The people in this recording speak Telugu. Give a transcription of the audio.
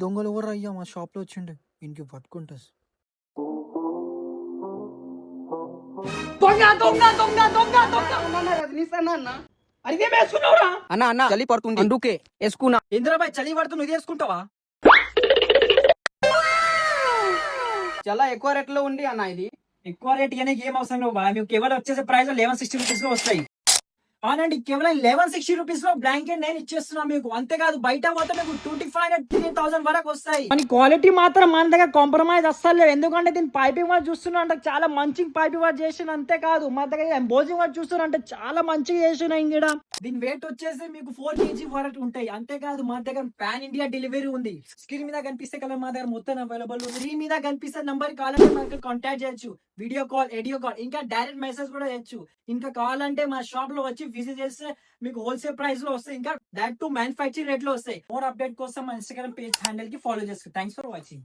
దొంగలు ఎవరు అయ్యా మా షాప్ లో వచ్చిండే ఇంటికి పట్టుకుంటా. అన్న అన్న చలి పడుతుంది అందుకే వేసుకున్నా. ఇంద్రాబాయ్ చలి పడుతుంది ఇది వేసుకుంటావా? చాలా ఎక్కువ రేట్ లో ఉంది అన్న ఇది. ఎక్కువ రేట్ కానీ ఏం అవసరం లేవు బాయ్, మీకు కేవలం వచ్చేసే ప్రైస్ 1160 రూపీస్ లో వస్తాయి. అవునండి, కేవలం 1160 రూపీస్ లో బ్లాంకెట్ నేను ఇచ్చేస్తున్నా మీకు. అంతేకాదు బయట పోతే మీకు 2500-3000 వరకు వస్తాయి. కానీ క్వాలిటీ మాత్రం మన దగ్గర కాంప్రమైజ్ అస్సలు లేదు. ఎందుకంటే దీని పైపింగ్ వర్క్ చూస్తున్నా అంటే చాలా మంచి పైపింగ్ వర్క్ చేసిన. అంతేకాదు మన దగ్గర ఎంబోజింగ్ వర్క్ చూస్తున్నా అంటే చాలా మంచిగా చేసిన. ఇక్కడ దీని వెయిట్ వచ్చేసి మీకు 4 kg వరకు ఉంటాయి. అంతేకాదు మన దగ్గర పాన్ ఇండియా డెలివరీ ఉంది. స్క్రీన్ మీద కనిపిస్తే కలర్ మా దగ్గర మొత్తం అవైలబుల్ ఉంది. స్క్రీన్ మీద కనిపిస్తే నంబర్ కావాలంటే మనకి కాంటాక్ట్ చేయొచ్చు. వీడియో కాల్, ఆడియో కాల్, ఇంకా డైరెక్ట్ మెసేజ్ కూడా చేయొచ్చు. ఇంకా కావాలంటే మా షాప్ లో వచ్చి విజిట్ చేస్తే మీకు హోల్సేల్ ప్రైస్ లో వస్తాయి. ఇంకా డైరెక్ట్ టు మ్యానుఫ్యాక్చరింగ్ రేట్ లో వస్తాయి. మోర్ అప్డేట్ కోసం మా ఇన్స్టాగ్రామ్ పేజ్ హ్యాండిల్ కి ఫాలో చేస్తారు. Thanks for watching.